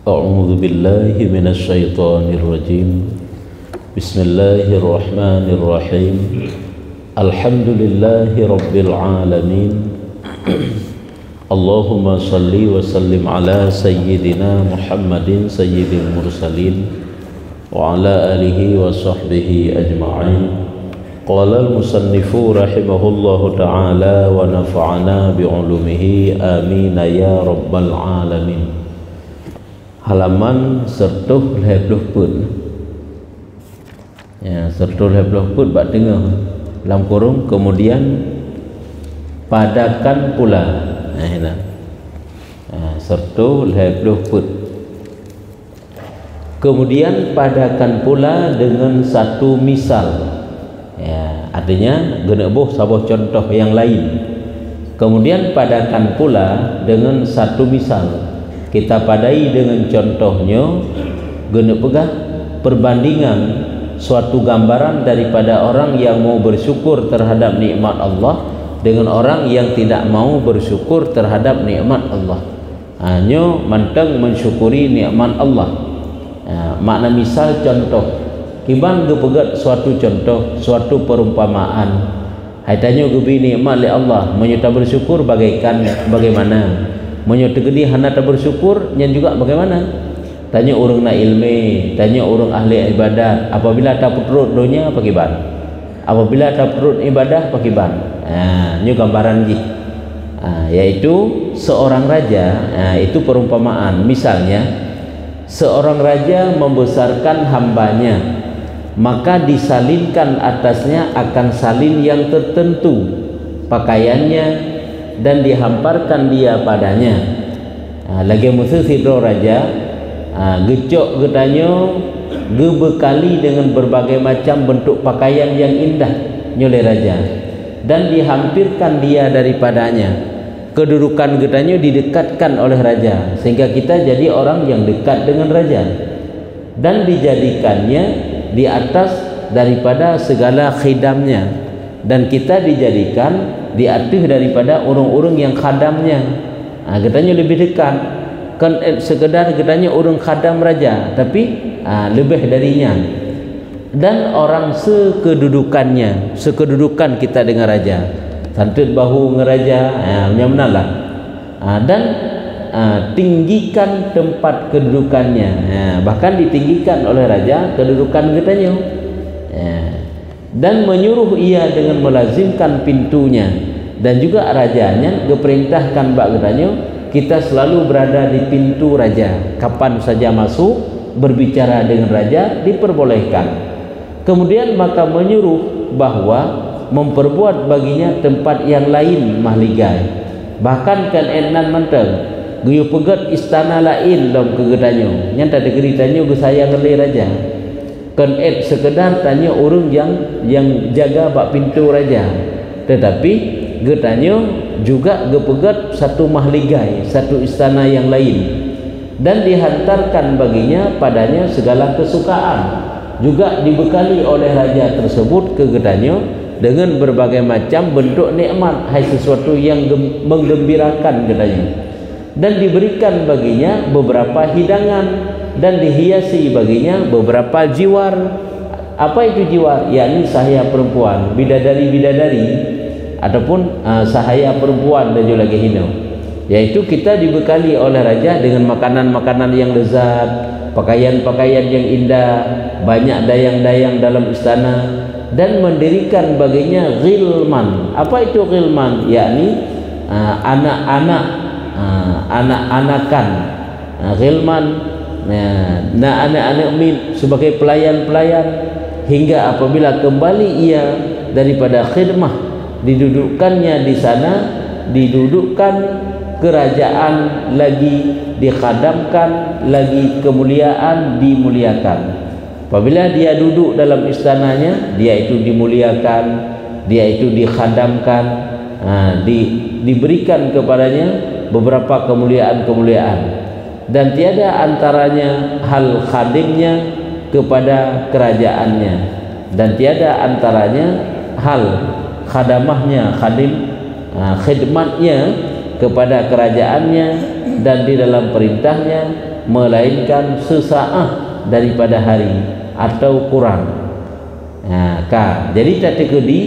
A'udzu billahi minasy syaithanir rajim. Bismillahirrahmanirrahim. Alhamdulillahi rabbil alamin. Allahumma salli wa sallim ala sayyidina Muhammadin sayyidil mursalin wa ala alihi wa sahbihi ajma'in. Qala al-musannifu rahimahullahu ta'ala wa nafa'ana bi'ulumihi amin ya rabbal alamin. Halaman 120 ya, 120 bak tengah dalam kurung, kemudian padakan pula. Nah, ini 120. Kemudian padakan pula dengan satu misal. Ya, artinya guna boh sabah contoh yang lain. Kemudian padakan pula dengan satu misal. Kita padai dengan contohnya, guna pegah perbandingan suatu gambaran daripada orang yang mau bersyukur terhadap nikmat Allah dengan orang yang tidak mau bersyukur terhadap nikmat Allah. Hanya manteng mensyukuri nikmat Allah. Makna misal contoh, kiban gepegat suatu contoh, suatu perumpamaan. Haitanya gebi nikmat li Allah, menyuta bersyukur bagaikan bagaimana? Menyuta gedi hana tak bersyukur yang juga bagaimana? Tanya orang na ilmi, tanya orang ahli ibadat. Apabila tak perut dunia apa kiban? Apabila tak perut ibadah apa kiban? Ini gambaran ji. Yaitu seorang raja. Itu perumpamaan. Misalnya seorang raja membesarkan hambanya, maka disalinkan atasnya akan salin yang tertentu pakaiannya dan dihamparkan dia padanya. Lagi musuh sidro raja gecok getanyo gebekali dengan berbagai macam bentuk pakaian yang indah oleh raja dan dihampirkan dia daripadanya. Kedudukan getanyo didekatkan oleh raja sehingga kita jadi orang yang dekat dengan raja dan dijadikannya di atas daripada segala khidamnya, dan kita dijadikan diatuh daripada orang-orang yang khadamnya. Katanya lebih dekat, kan sekedar katanya orang khadam raja, tapi lebih darinya, dan orang sekedudukannya, sekedudukan kita dengan raja, santut bahu ngeraja, menyalah, dan tinggikan tempat kedudukannya, bahkan ditinggikan oleh raja kedudukan katanya. Dan menyuruh ia dengan melazimkan pintunya, dan juga rajanya diperintahkan bagainya kita selalu berada di pintu raja, kapan saja masuk berbicara dengan raja diperbolehkan. Kemudian maka menyuruh bahwa memperbuat baginya tempat yang lain mahligai, bahkan kan enan menteng guyu pegat istana lain dalam kegedanyo nyata degeritanyo ge saya ngelih raja kan sekedar tanya orang yang jaga bak pintu raja, tetapi getanyo juga gepegat satu mahligai, satu istana yang lain, dan dihantarkan baginya padanya segala kesukaan, juga dibekali oleh raja tersebut ke getanyo dengan berbagai macam bentuk nikmat, hai sesuatu yang menggembirakan getanyo, dan diberikan baginya beberapa hidangan dan dihiasi baginya beberapa jiwar. Apa itu jiwar? Yakni sahaya perempuan, bidadari-bidadari ataupun sahaya perempuan dan juga lagi hino. Yaitu kita dibekali oleh raja dengan makanan-makanan yang lezat, pakaian-pakaian yang indah, banyak dayang-dayang dalam istana, dan mendirikan baginya ghilman. Apa itu ghilman? Yakni anak-anak, anak-anakan, ghilman. Nah, anak-anak sebagai pelayan-pelayan, hingga apabila kembali ia daripada khidmah, didudukkannya di sana, didudukkan kerajaan lagi, dikhadamkan lagi, kemuliaan dimuliakan. Apabila dia duduk dalam istananya, dia itu dimuliakan, dia itu dikhadamkan, diberikan kepadanya beberapa kemuliaan-kemuliaan. Dan tiada antaranya hal khadimnya kepada kerajaannya, dan tiada antaranya hal khadamahnya, khidmatnya kepada kerajaannya, dan di dalam perintahnya melainkan sesaat daripada hari atau kurang. Jadi tadi kedi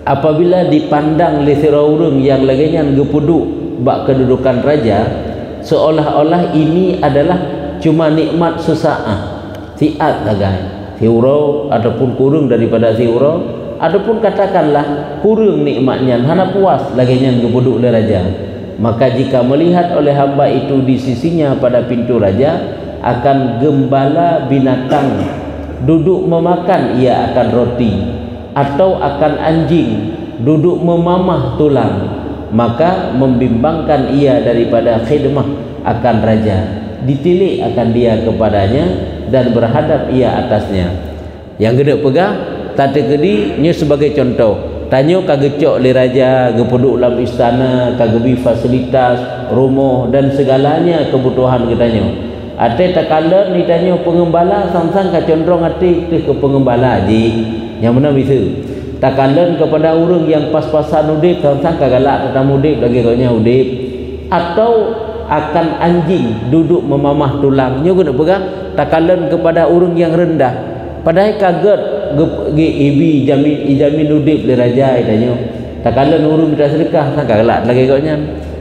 apabila dipandang oleh orang yang laginya gepuduk bak kedudukan raja, seolah-olah ini adalah cuma nikmat sesaat, tiat lagai siurau ataupun kurang daripada siurau, ataupun katakanlah kurang nikmatnya, hana puas laginya gepuduk oleh raja. Maka jika melihat oleh hamba itu di sisinya pada pintu raja, akan gembala binatang duduk memakan ia akan roti, atau akan anjing duduk memamah tulang, maka membimbangkan ia daripada khidmah akan raja, ditilik akan dia kepadanya dan berhadap ia atasnya. Yang gede pegah tadi kedinya sebagai contoh, tanyo kagecok le raja gepuduk dalam istana, kagebi fasilitas rumah dan segalanya kebutuhan ketanyo. Ate takala ni tanyo pengembala sang-sang ka condrong ati ke pengembala ji yang mana bisa takala kepada orang yang pas-pasan udip sang-sang ka galak tetamu udip lagi katnya udip, atau akan anjing duduk memamah tulang nyo kena pegang takala kepada orang yang rendah, padahal kaget ibi jamin udip le raja tanyo takala urung minta sedekah sang ka galak lagi katnya,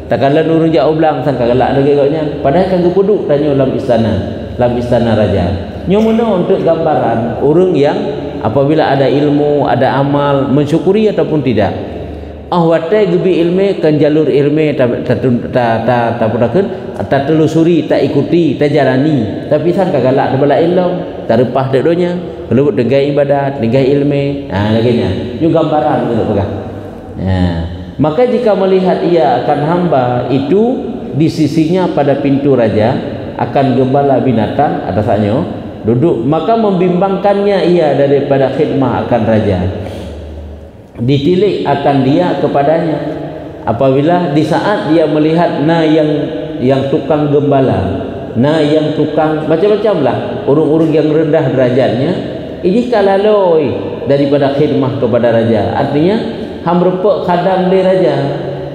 takala nurun jak oblang sang kagalak lagi katnya, padahal kan gepuduk tanyo dalam istana raja. Nyomono untuk gambaran orang yang apabila ada ilmu, ada amal, mensyukuri ataupun tidak. Wate gebi ilmu kan jalur ilmu ta purakeun, ta telusuri, ta ikuti, ta jalani, tapi sang kagalak bala ilmu, ta repah dek donya, lewat dengan ibadat, dengan ilmu, laginya. Yo gambaran gitu pegang. Maka jika melihat ia akan hamba itu di sisinya pada pintu raja, akan gembala binatang atasannya duduk, maka membimbangkannya ia daripada khidmah akan raja, ditilik akan dia kepadanya. Apabila di saat dia melihat yang tukang gembala, yang tukang macam-macam lah urung-urung yang rendah derajatnya, ini kalaloi daripada khidmah kepada raja, artinya hamrepek khadam di raja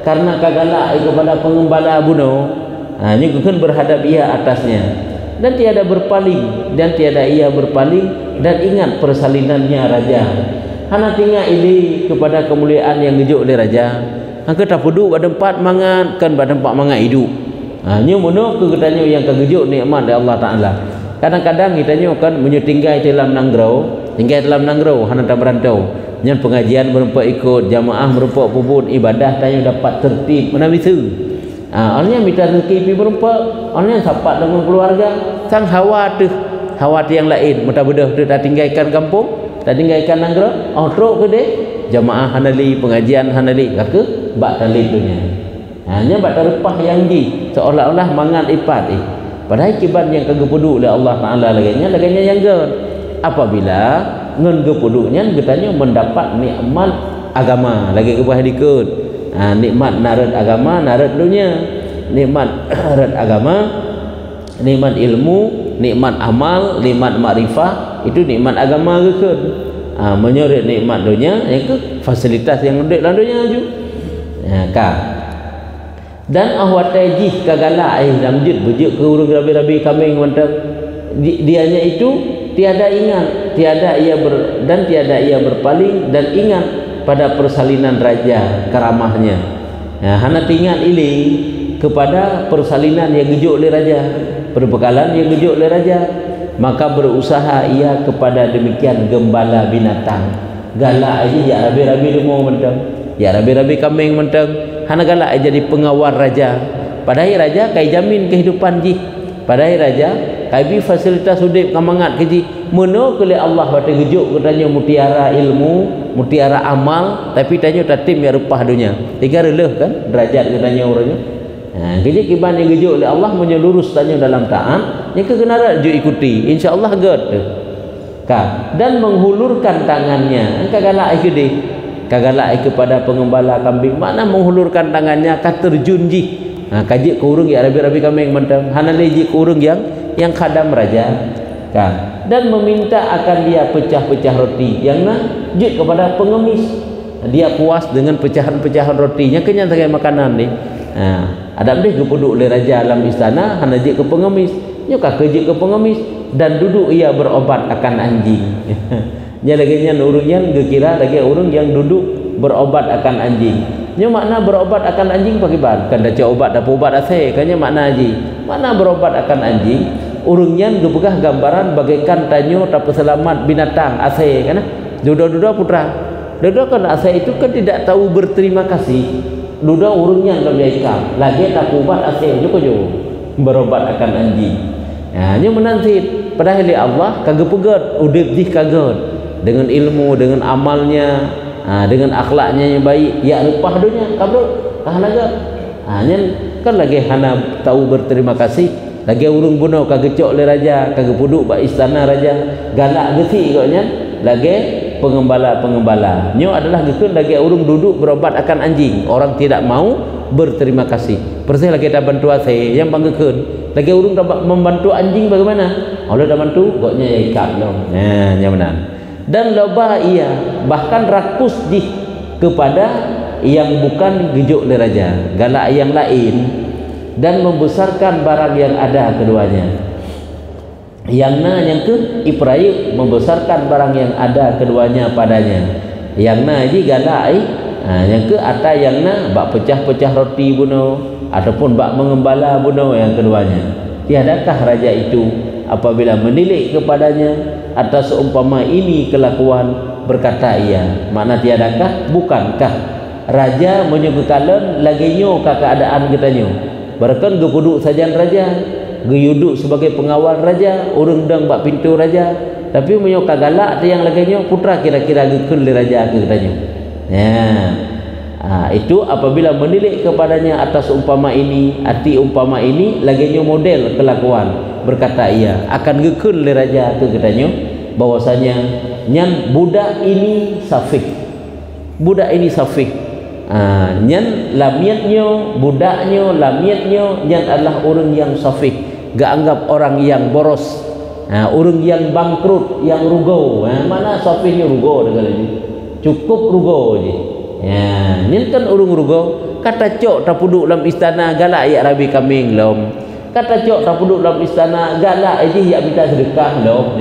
karena kagalak kepada pengembala bunuh, ini kan berhadap ia atasnya, dan tiada berpaling dan ingat persalinannya raja, hana tinggal ini kepada kemuliaan yang gejuk oleh raja. Angka tak puduk pada tempat mangat kan pada tempat mangat hidup. Nyo mono ke katanya yang kegejuk nikmat dari Allah Taala. Kadang-kadang kitanya kan menyetinggai dalam nangrau, hana tak berantau. Yang pengajian berupa ikut jamaah berupa pupun ibadah tanya dapat tertib mana bisa. Orangnya minta rezeki pi berupa, orangnya sapat dengan keluarga, sang hawa yang lain, mata bedah tu tak tinggalkan kampung, tak tinggalkan nanggro, truk ke deh jamaah hanali pengajian hanali ke bak talid dunia. Hanya bak terpah yang di seolah-olah mangat ipat padahal kiban yang kegepudu oleh Allah Taala laginya yang ger. Apabila ngen gepuduknya katanya mendapat nikmat agama lagi kebah dikut, nikmat narat agama, narat dunia, nikmat narat agama, nikmat ilmu, nikmat amal, nikmat makrifah, itu nikmat agama kekut. Menyoret nikmat dunia yang ke fasilitas yang ada dalam dunia ju. Dan ahwatajih kagala dalam jid bujuk ke urung rabi-rabi kambing mantap dianya itu tiada ingat, tiada ia berpaling dan ingat pada persalinan raja keramahnya. Hana tinggal ini kepada persalinan yang gejuk oleh raja, perbekalan yang gejuk oleh raja, maka berusaha ia kepada demikian gembala binatang. Galak aja ya rabi-rabi lemau mentang, ya rabi-rabi kambing mentang, hana galak aja jadi pengawal raja. Padahal raja kai jamin kehidupan ji. Padahal raja kai fasilitas udip kamangat keji meno kele Allah wate gejuk katanya mutiara ilmu, mutiara amal, tapi tanya tatim ya rupah dunia. Tiga releh kan derajat katanya orangnya. Keji kiban yang gejuk oleh Allah menyelurus tanya dalam taat, yang kegenara ju ikuti, insyaallah ged. Dan menghulurkan tangannya, kagalak ikede. Kagalak kepada pengembala kambing, mana menghulurkan tangannya ka terjun ji. Kaji ke urung ya rabi-rabi kambing mentang, hanali ji ke urung yang khadam raja. Dan meminta akan dia pecah-pecah roti yang kepada pengemis. Dia puas dengan pecahan-pecahan rotinya, kenyang sebagai makanan ni. Ada deh gepuduk le raja alam istana hana je ke pengemis, nyo ka kerja ke pengemis dan duduk ia berobat akan anjing. Nya lagi nya urungnya gekira lagi urung yang duduk berobat akan anjing. Nyo makna berobat akan anjing pakai ban kan dah obat dah obat ase kanya makna haji. Makna berobat akan anjing urungnya gepegah gambaran bagaikan tanyo tak selamat binatang ase kan. Duda-duda putra. Duda kan ase itu kan tidak tahu berterima kasih. Duda urungnya dalam ikam lagi tak ubat asih juga jo berobat akan anjing. Nyo menanti padahal Allah kagak pegat udip dih kaget dengan ilmu dengan amalnya dengan akhlaknya yang baik ya rupah dunia kabro kahanaga nyen kan lagi hana tahu berterima kasih lagi urung buno kagak cok le raja kagak puduk ba istana raja galak gesi koknya lagi pengembala nyo adalah gitu lagi urung duduk berobat akan anjing orang tidak mau berterima kasih persis lagi dah bantu saya yang banggakan lagi urung dapat membantu anjing bagaimana Allah dah bantu koknya ya ikat dong yang benar dan loba ia bahkan rakus kepada yang bukan gejuk le raja galak yang lain dan membesarkan barang yang ada keduanya yang ke iprayu membesarkan barang yang ada keduanya padanya yang ji galai yang ke ata yang bak pecah-pecah roti buno ataupun bak mengembala buno yang keduanya tiadakah raja itu apabila menilik kepadanya atas seumpama ini kelakuan berkata ia makna tiadakah bukankah raja menyebutkan lagi nyo keadaan kita nyo barakan gepuduk sajan raja geyuduk sebagai pengawal raja urang dang bak pintu raja tapi menyo kagalak tu yang laganya putra kira-kira gekun le raja ke katanya itu apabila menilik kepadanya atas umpama ini arti umpama ini laganya model kelakuan berkata ia akan gekun le raja ke katanya bahwasanya nyan budak ini safih nyan lamiatnya budaknya lamiatnya nyan adalah orang yang safih gak anggap orang yang boros orang yang bangkrut yang rugo mana safihnya rugo dengan ini cukup rugo je ini kan orang rugo kata cok tak puduk dalam istana galak ya rabi kambing lom kata cok tak puduk dalam istana galak aja ya minta sedekah lom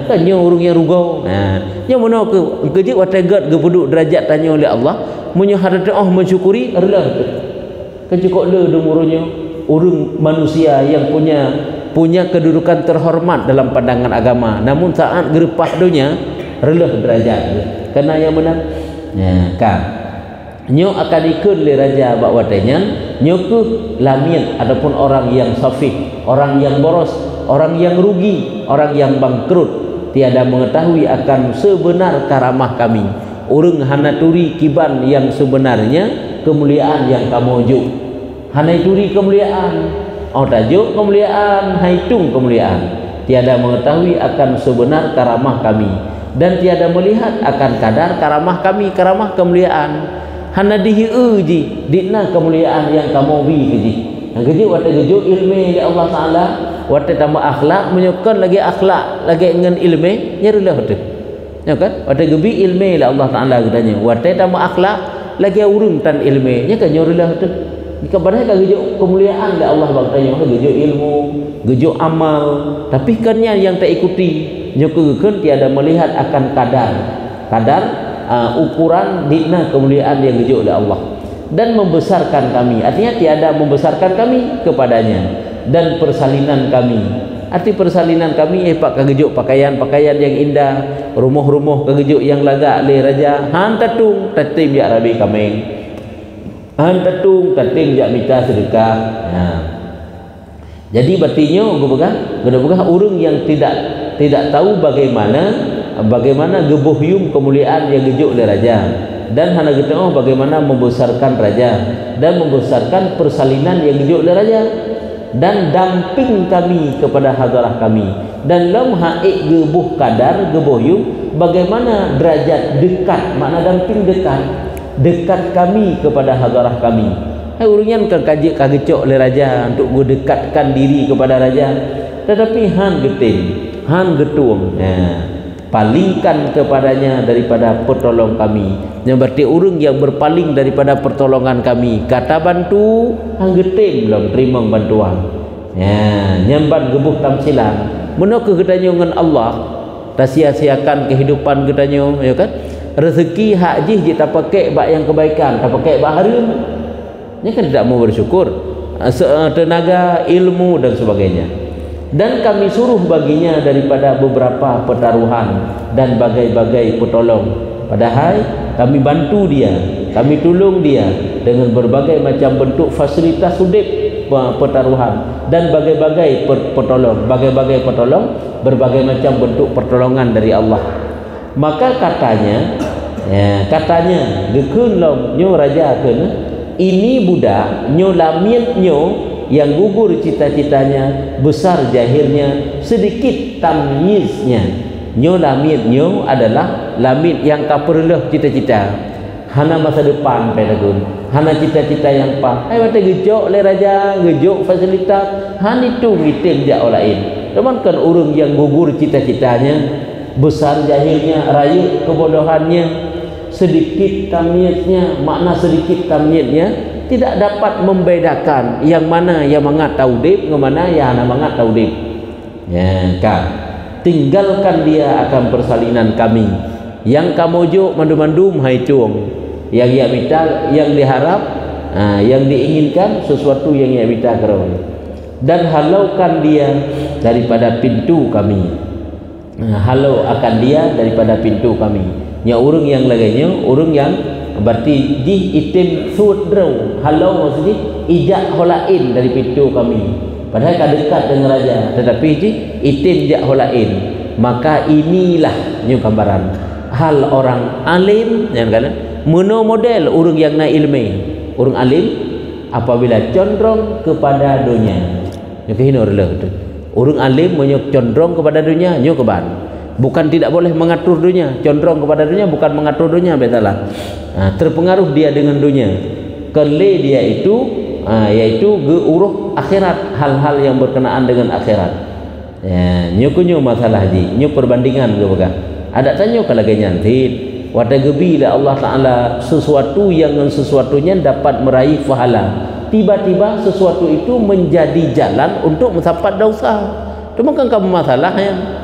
kan nyo orang yang rugo nyo mana ke kerja wategat ke puduk derajat tanya oleh Allah munyo hadat mensyukuri rela kecukok le dumurunya orang manusia yang punya kedudukan terhormat dalam pandangan agama namun saat gerepah dunia relah derajat karena yang benar nyo akan ikut le raja bak watenya nyo ke lamien ataupun orang yang safih orang yang boros orang yang rugi orang yang bangkrut tiada mengetahui akan sebenar karamah kami urang hana turi kiban yang sebenarnya kemuliaan yang kamu ujuk hanai turi kemuliaan tajuk kemuliaan haitung kemuliaan tiada mengetahui akan sebenar karamah kami dan tiada melihat akan kadar karamah kami karamah kemuliaan hana dihiuji dina kemuliaan yang kamu bi keji yang keji wate geju ilmu ya Allah Taala wate tambah akhlak menyukan lagi akhlak lagi dengan ilmu nyerulah tu ya kan wate gebi ilmu ya Allah Taala katanya wate tambah akhlak lagi urung tan ilmu nya kan nyerulah tu kepada gejuk kemuliaan dari Allah bagtanya gejuk ilmu gejuk amal tapi kannya yang tak ikuti nyokeun tiada melihat akan kadar ukuran dina kemuliaan yang gejuk oleh Allah dan membesarkan kami artinya tiada membesarkan kami kepadanya dan persalinan kami arti persalinan kami pak kagejuk pakaian-pakaian yang indah rumah-rumah kagejuk yang lagak le raja han tatung tatim ya rabi kameng tatung tatim jak minta sedekah jadi batinyo gua urang yang tidak tahu bagaimana gebuhyum kemuliaan yang gejuk oleh raja dan hana getengah bagaimana membesarkan raja dan membesarkan persalinan yang gejuk oleh raja dan damping kami kepada hadarah kami dan lam haik gebuh kadar gebuhyum bagaimana derajat dekat makna damping dekat kami kepada hadarah kami urungan kekajik kagecok oleh raja untuk dekatkan diri kepada raja tetapi han geting han getung palingkan kepadanya daripada pertolong kami. Yang berarti orang yang berpaling daripada pertolongan kami, kata bantu hanggetim belum terima bantuan. Ya, nyamban gebuh tamsilan. Meno kegedanyo dengan Allah, tak sia-siakan kehidupan gedanyo, ya kan? Rezeki hak jih kita pakai bak yang kebaikan, tak pakai bak harum. Ini kan tidak mau bersyukur. Tenaga, ilmu dan sebagainya. Dan kami suruh baginya daripada beberapa pertaruhan dan bagai-bagai petolong. Padahal kami bantu dia, kami tolong dia dengan berbagai macam bentuk fasilitas hidup, pertaruhan dan bagai-bagai pertolong, berbagai macam bentuk pertolongan dari Allah. Maka katanya dekun long nyo raja kena ini budak nyo lamit nyo yang gugur cita-citanya, besar jahilnya, sedikit tamyiznya. Nyo lamit nyo adalah lamit yang kaperleh cita-cita, hana masa depan pedagun, hana cita-cita yang pa ai wate gejok le raja, gejok fasilitas, han itu mitin jak lain. Teman kan orang yang gugur cita-citanya, besar jahilnya, raya kebodohannya, sedikit tamyiznya, makna sedikit tamyiznya tidak dapat membedakan yang mana yang mangat taudib, yang mana yang hana mangat taudib. Ya, kan? Tinggalkan dia akan persalinan kami. Yang kamojo mandum-mandum hai cung. Yang ia minta, yang diharap, yang diinginkan sesuatu yang ia minta kerana. Dan halaukan dia daripada pintu kami. Halau akan dia daripada pintu kami. Nya urang yang laganya, urang yang berarti di itim sudrau, halau maksudnya ijak holain dari pintu kami. Padahal kan dekat dengan raja, tetapi di itim jak holain. Maka inilah nyu gambaran hal orang alim yang kata meno model orang yang na ilmi. Orang alim apabila condong kepada dunia. Nyu kehino rela tu. Orang alim menyo condong kepada dunia, nyu keban. Bukan tidak boleh mengatur dunia, condong kepada dunia bukan mengatur dunia, betalah. Terpengaruh dia dengan dunia. Kele dia itu yaitu geuruh akhirat, hal-hal yang berkenaan dengan akhirat. Ya, nyu masalah ji, nyu perbandingan ke bukan. Ada tanya kalau ganyantin, wada gebi lah Allah Taala sesuatu yang sesuatunya dapat meraih pahala. Tiba-tiba sesuatu itu menjadi jalan untuk mencapai dosa. Cuma kan kamu masalahnya.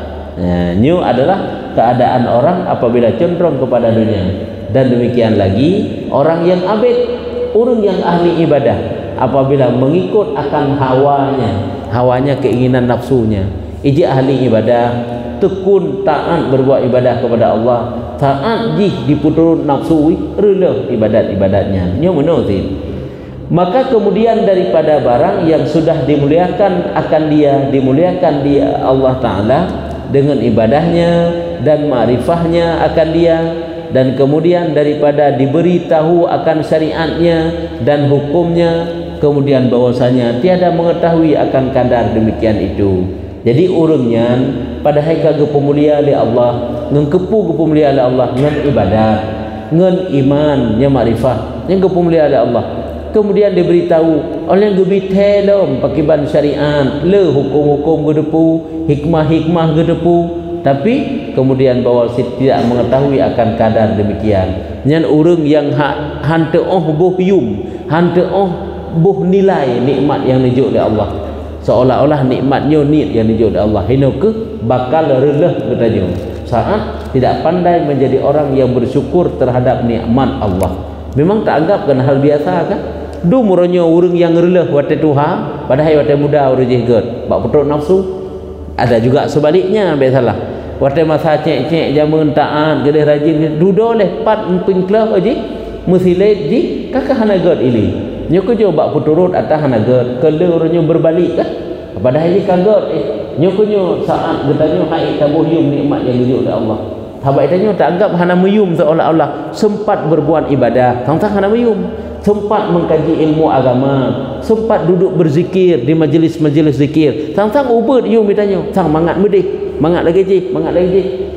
Nyu adalah keadaan orang apabila condong kepada dunia. Dan demikian lagi orang yang abid, orang yang ahli ibadah apabila mengikut akan hawanya keinginan nafsunya. Iji ahli ibadah tekun taat berbuat ibadah kepada Allah, taat jih diputurun nafsu rela ibadat-ibadatnya. Nyu menurut. Maka kemudian daripada barang yang sudah dimuliakan akan dia, dimuliakan dia Allah Ta'ala dengan ibadahnya dan ma'rifahnya akan dia, dan kemudian daripada diberitahu akan syariatnya dan hukumnya, kemudian bahwasanya tiada mengetahui akan kadar demikian itu. Jadi urungnya pada haikal kepemulia oleh Allah, ngengkepu kepemulia oleh Allah dengan ibadah, dengan iman, yang ma'rifah, yang kepemulia oleh Allah. Kemudian diberitahu oleh gebi telom pakiban syariat, le hukum-hukum gedepu, hikmah-hikmah gedepu, tapi kemudian bahwa tidak mengetahui akan kadar demikian. Nyan urang yang hante buh yum, hante buh nilai nikmat yang dijuk oleh Allah. Seolah-olah nikmatnya ni yang dijuk oleh Allah. Hino ke bakal releh katanya. Saat tidak pandai menjadi orang yang bersyukur terhadap nikmat Allah. Memang tak anggapkan hal biasa kan? Du muronyo urang yang releh wate Tuhan, padahal wate muda urang jehget, bak putuk nafsu. Ada juga sebaliknya, biasalah. Wate masa cek-cek jamun taat, gede rajin, dudo leh pat emping kelah aji, musilet ji, kakak hana god ili. Nyoko jo bak puturut atah hana god, kele urangnya berbalik kan? Padahal ji kagot, nyoko nyo saat getanyo hai tabuh yum nikmat yang dijuk oleh Allah. Habai tanyo tak anggap hana meyum seolah-olah sempat berbuat ibadah, tang-tang hana meyum. Sempat mengkaji ilmu agama, sempat duduk berzikir di majlis-majlis zikir, tang-tang ubud yum ditanya, tang mangat medih, mangat lagi ji,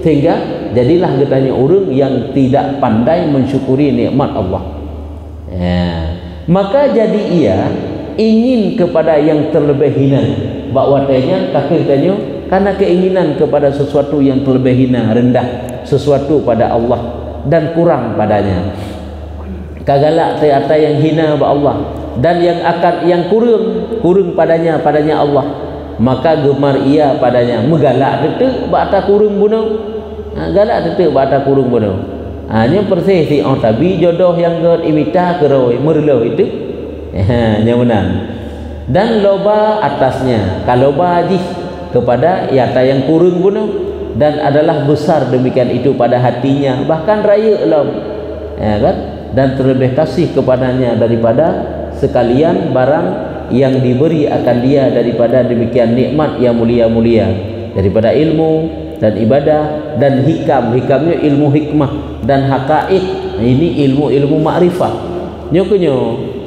sehingga jadilah katanya orang yang tidak pandai mensyukuri nikmat Allah. Ya. Maka jadi ia ingin kepada yang terlebih hina, bak watanya kaki katanya karena keinginan kepada sesuatu yang terlebih hina, rendah, sesuatu pada Allah dan kurang padanya. Kagalak tiata yang hina ba Allah dan yang kurang padanya Allah, maka gemar ia padanya megalak tetek ba ata kurang bunuh. Galak tetek ba ata kurang bunuh. Nya persis si tabi jodoh yang god imita keroi merloh itu. Nya menang. Dan loba atasnya kalau baji kepada yata yang kurang bunuh dan adalah besar demikian itu pada hatinya, bahkan raya lom, ya kan? Dan terlebih kasih kepadanya daripada sekalian barang yang diberi akan dia daripada demikian nikmat yang mulia-mulia, daripada ilmu dan ibadah dan hikamnya ilmu hikmah dan haqaiq. Ini ilmu makrifat nyokunyo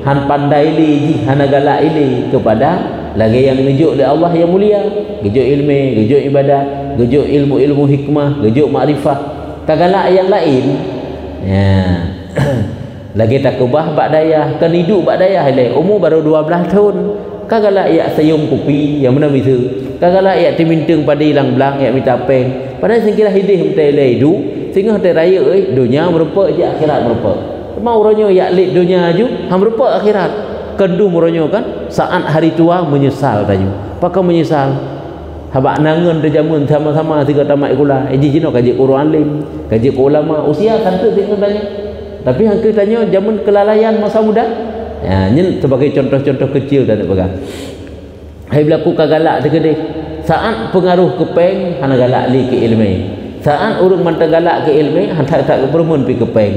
han pandai li hanagala ili kepada lagi yang ngejuk oleh Allah yang mulia, gejuk ilmu, gejuk ibadah, gejuk ilmu hikmah, gejuk makrifat. Kagala yang lain ya lagi tak kubah bak dayah kan hidup bak dayah le umur baru 12 tahun kagala ia sayung kopi yang mana itu kagala ia timinteng pada hilang belang ia minta peng pada singkira hidih mte le hidup sehingga hati raya dunia merupa je akhirat merupa mau ronyo ia lid dunia ju ham merupa akhirat kendu meronyo kan saat hari tua menyesal tanya pakai menyesal habak nangan terjamun sama-sama tiga tamat kula jino kaji Quran lim kaji ulama usia kantu tengok tanya. Tapi yang kita tanya zaman kelalaian masa muda. Ya, ini sebagai contoh-contoh kecil dan sebagainya. Hai berlaku kagalak segede. Saat pengaruh kepeng hana galak li ke ilmu. Saat urang mantang galak ke ilmu hana tak bermun pi kepeng.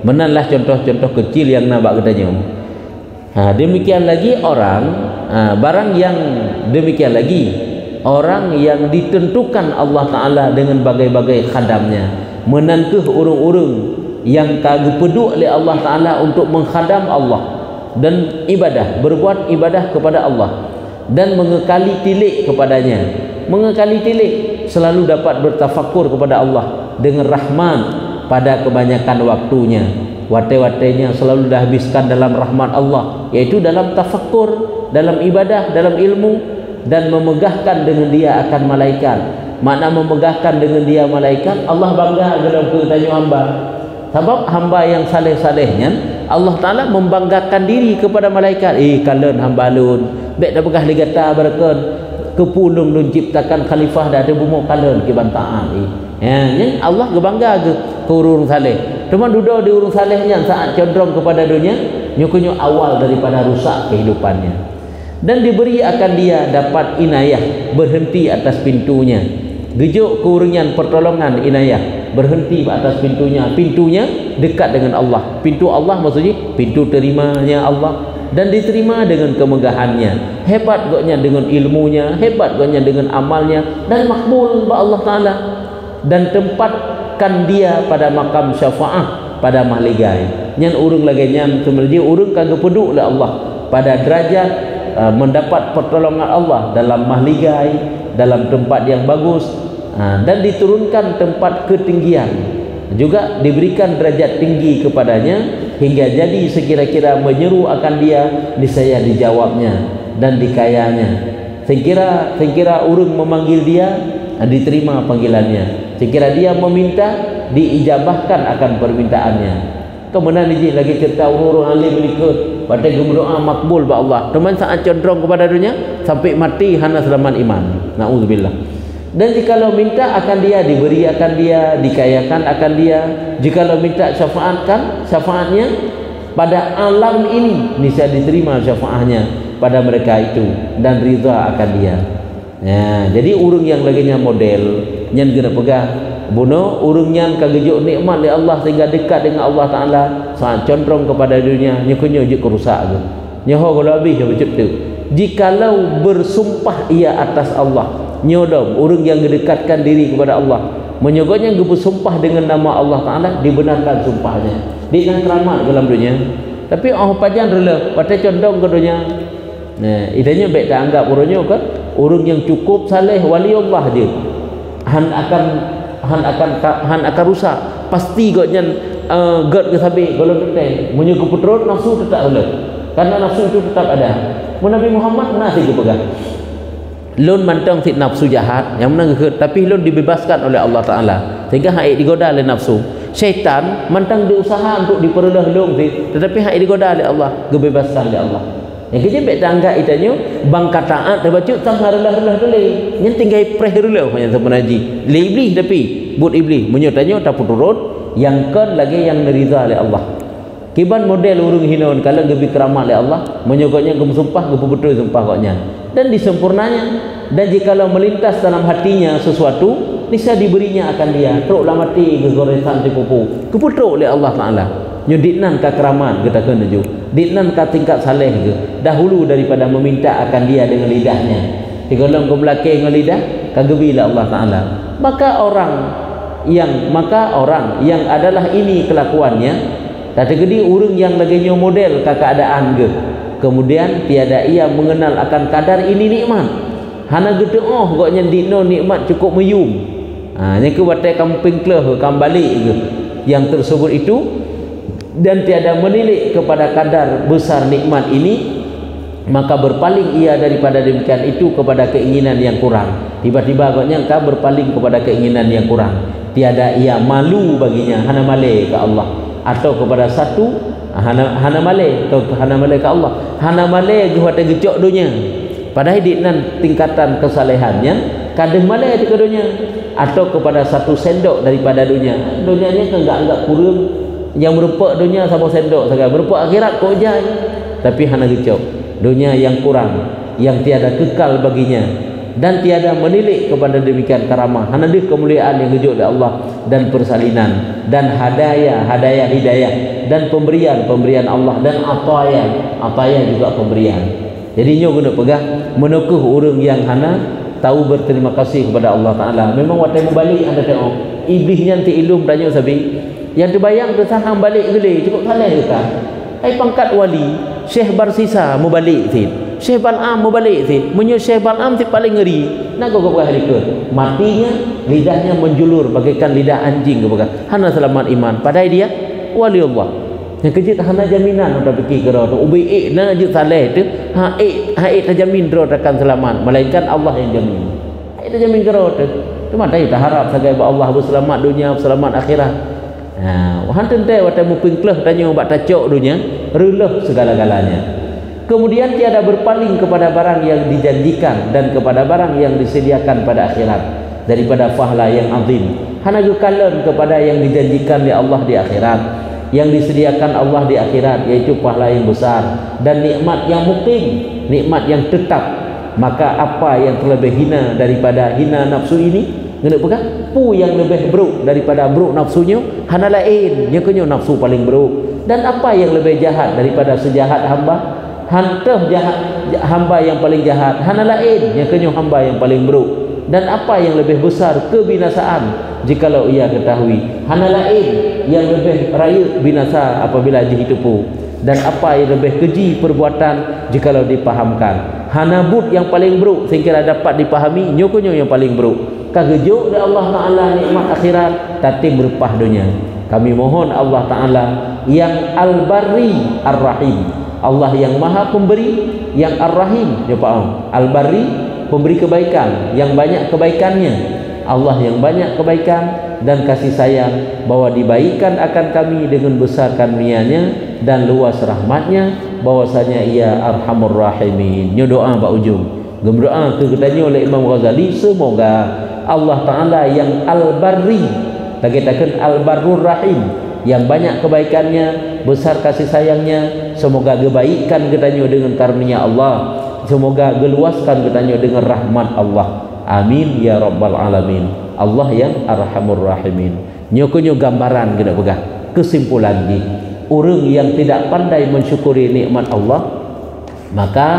Menanlah contoh-contoh kecil yang nabak kita tanya. Demikian lagi orang barang yang demikian lagi orang yang ditentukan Allah Taala dengan bagai-bagai khadamnya. Menangkeh urang-urang yang kagak peduli oleh Allah Ta'ala untuk menghadam Allah dan ibadah, berbuat ibadah kepada Allah dan mengekali tilik kepadanya. Mengekali tilik selalu dapat bertafakur kepada Allah dengan rahman pada kebanyakan waktunya. Wate-watenya selalu dihabiskan dalam rahmat Allah, yaitu dalam tafakur, dalam ibadah, dalam ilmu dan memegahkan dengan dia akan malaikat. Makna memegahkan dengan dia malaikat, Allah bangga dalam ketanya hamba. Sebab hamba yang saleh-salehnya Allah Ta'ala membanggakan diri kepada malaikat. Kalian hamba lun baik dah begah ligata berken kepulung lun ciptakan khalifah dah ada bumuk kalian kebantaan Allah kebangga ke urung saleh. Cuma duduk di urung salehnya saat condong kepada dunia nyukunyo awal daripada rusak kehidupannya. Dan diberi akan dia dapat inayah berhenti atas pintunya. Gejuk keuringan pertolongan inayah berhenti di atas pintunya dekat dengan Allah. Pintu Allah maksudnya pintu terimanya Allah dan diterima dengan kemegahannya, hebat goknya dengan ilmunya, hebat goknya dengan amalnya dan makbul ba Allah Ta'ala dan tempatkan dia pada makam syafaah pada mahligai nyan urung lagi nyan sebenarnya urung kagak peduk oleh Allah pada derajat mendapat pertolongan Allah dalam mahligai, dalam tempat yang bagus dan diturunkan tempat ketinggian, juga diberikan derajat tinggi kepadanya hingga jadi sekira-kira menyeru akan dia niscaya dijawabnya dan dikayanya. Sekira urung memanggil dia diterima panggilannya, sekira dia meminta diijabahkan akan permintaannya. Kemudian ini lagi cerita urung alim berikut pada berdoa makbul ba Allah. Teman saat condong kepada dunia sampai mati hana selamat iman. Nauzubillah. Dan jikalau minta akan dia diberi akan dia, dikayakan akan dia. Jikalau minta syafaatnya pada alam ini niscaya diterima syafaatnya pada mereka itu dan ridha akan dia. Ya, jadi urung yang laginya model nyan gena pegah buno urung nyan kagejuk nikmat oleh Allah sehingga dekat dengan Allah Taala saat condong kepada dunia nyokunyo je kerusak tu. Nyoho kalau habis dia bercipta. Jikalau bersumpah ia atas Allah nyodom orang yang mendekatkan diri kepada Allah menyogoknya bersumpah dengan nama Allah Ta'ala dibenarkan sumpahnya dengan keramat dalam dunia. Tapi orang panjang rela pada condong ke dunia. Nah, idenya baik tak anggap orangnya kan orang yang cukup saleh wali Allah je han akan rusak pasti gotnya god ke sabi kalau teteh munyo ke putrut nafsu tetap rela karena nafsu itu tetap ada. Nabi Muhammad nasi ke pegang lun mantang fit nafsu jahat yang menang ke, tapi lun dibebaskan oleh Allah Taala sehingga hak digoda oleh nafsu. Syaitan mantang diusaha untuk diperlah lung tetapi hak digoda oleh Allah, dibebaskan oleh Allah. Yang kerja baik tangga itanya bangka taat terbaca tang harelah-harelah dulu yang tinggal preh dulu yang semenaji le iblis tapi but iblis menyotanya tak turun yang kan lagi yang nerida oleh Allah. Kiban model urung hinon kalau gebi keramat oleh Allah menyogoknya gem sumpah gebu betul sumpah koknya dan disempurnanya, dan jikalau melintas dalam hatinya sesuatu bisa diberinya akan dia teruklah mati ke goresan cipupu keputuk oleh Allah Taala nyudiknan ka keramat kita kena ju diknan ka tingkat saleh ke dahulu daripada meminta akan dia dengan lidahnya digolong ke belakang dengan lidah kagebila Allah Taala. Maka orang yang adalah ini kelakuannya kata gedi urang yang laginya model ka keadaan ke kemudian tiada ia mengenal akan kadar ini nikmat hana gede goknya dino nikmat cukup meyum nya ke batai kamping kleh kam balik ke yang tersebut itu dan tiada menilik kepada kadar besar nikmat ini, maka berpaling ia daripada demikian itu kepada keinginan yang kurang. Tiba-tiba agaknya engkau berpaling kepada keinginan yang kurang, tiada ia malu baginya hana male ke Allah atau kepada satu hana male ke Allah, hana male kepada gejok dunia padahal diknan tingkatan kesalehannya kadang male ke dunia atau kepada satu sendok daripada dunia ni enggak kurang yang merupak dunia sama sendok saja merupak akhirat kok jai tapi hana gecok dunia yang kurang yang tiada kekal baginya dan tiada menilik kepada demikian karamah hana dia kemuliaan yang gejok oleh Allah dan persalinan dan hidayah dan pemberian Allah dan ataya juga pemberian. Jadi nyo guna pegang menukuh orang yang hana tahu berterima kasih kepada Allah Taala. Memang waktu balik anda tengok iblisnya nanti ilmu tanya sabi yang terbayang tu sahang balik gele cukup saleh ke kan ai pangkat wali Syekh Barsisa mau balik sit Syekh Bal'am mau balik sit menyo Syekh Bal'am ti paling ngeri nak kau hari ke matinya lidahnya menjulur bagaikan lidah anjing ke bagai hana selamat iman padahal dia wali Allah yang kejut hana jaminan udah fikir kira tu ubi na je saleh tu haik terjamin dro akan selamat melainkan Allah yang jamin haik terjamin kira tu mata kita harap sebagai Allah berselamat dunia berselamat akhirat. Hanten teh waktu muping kleh tanya ubat tacok dunia releh segala-galanya. Kemudian tiada berpaling kepada barang yang dijanjikan dan kepada barang yang disediakan pada akhirat daripada pahala yang azim. Hana kekalan kepada yang dijanjikan oleh Allah di akhirat, yang disediakan Allah di akhirat yaitu pahala yang besar dan nikmat yang mukim, nikmat yang tetap. Maka apa yang terlebih hina daripada hina nafsu ini? Ngena pegang pu yang lebih buruk daripada buruk nafsunya hana lain nya kenyo nafsu paling buruk. Dan apa yang lebih jahat daripada sejahat hamba hantah jahat hamba yang paling jahat hana lain nya kenyo hamba yang paling buruk. Dan apa yang lebih besar kebinasaan jikalau ia ketahui hana lain yang lebih raya binasa apabila dihitupu. Dan apa yang lebih keji perbuatan jikalau dipahamkan hana but yang paling buruk sehingga dapat dipahami nya kenyo yang paling buruk. Kagejuk dari Allah Ta'ala nikmat akhirat tapi berupah dunia. Kami mohon Allah Ta'ala yang Al-Barri Ar-Rahim, Allah yang maha pemberi, yang Ar-Rahim ya Pak Al-Barri pemberi kebaikan yang banyak kebaikannya, Allah yang banyak kebaikan dan kasih sayang bahwa dibaikan akan kami dengan besar karunia-Nya dan luas rahmatnya bahwasanya ia Arhamur Rahimin. Nyo doa Pak ujung gemdoa ke katanya oleh Imam Ghazali semoga Allah Ta'ala yang Al-Barri kita Al-Barrur Rahim yang banyak kebaikannya besar kasih sayangnya semoga kebaikan katanya dengan karunia Allah semoga geluaskan katanya dengan rahmat Allah amin ya rabbal alamin. Allah yang Arhamur Rahimin. Nyokonyo gambaran kita pegang kesimpulan di orang yang tidak pandai mensyukuri nikmat Allah maka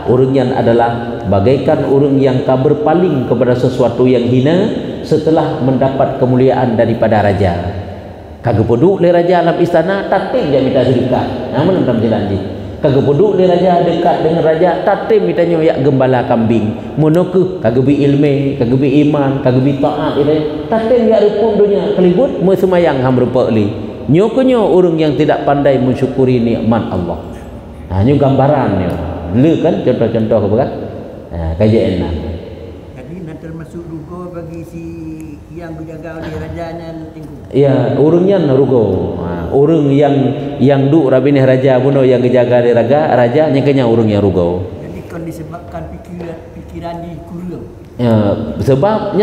orang yang adalah bagaikan orang yang berpaling kepada sesuatu yang hina setelah mendapat kemuliaan daripada raja. Kagak poduk le raja alam istana tatim dia minta sedekah. Namun dalam jalan ji. Kagak poduk le raja dekat dengan raja tatim mitanya yak gembala kambing. Monoku kagak bi ilmu, kagak bi iman, kagak bi taat itu. Tatim yak rupung dunia kelibut mu semayang ham rupa li. Nyokonyo orang yang tidak pandai mensyukuri nikmat Allah. Nyo gambaran nyo. Le kan contoh-contoh apa kan? Kajian. masuk rugo bagi si yang berjaga oleh rajanya tinggu. Ya, urungnya rugo. Urung yang duk rabinih raja buno yang dijaga di raja nyekenya urungnya rugo. Jadi kan disebabkan pikiran di kurang. Ya, sebab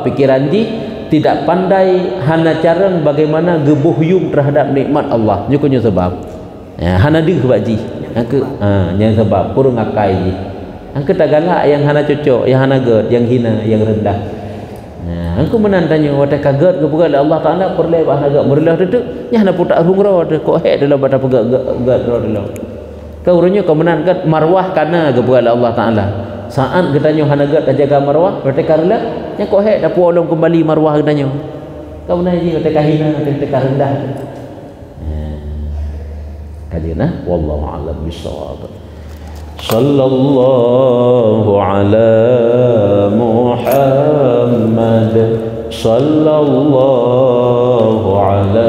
pikiran di tidak pandai hana carang bagaimana gebuhyung terhadap nikmat Allah. Nyukunya sebab. Ya, hana di baji. Yang sebab kurang akai ji. Angke tak galak yang hana cocok, yang hana ged, yang hina, yang rendah. Nah, angku menantanya watak kaget kepada Allah Taala perle bah agak merelah tu nya hana putak rumro tu kok hek dalam bata pegak gad dalam. Kau urunnya kau menangkan marwah kana kepada Allah Taala. Saat katanya hana ged jaga marwah, watak karela nya kok hek dah puolong kembali marwah katanya. Kau naji watak hina, watak rendah. Kadina wallahu a'lam bissawab. Sallallahu ala Muhammad sallallahu ala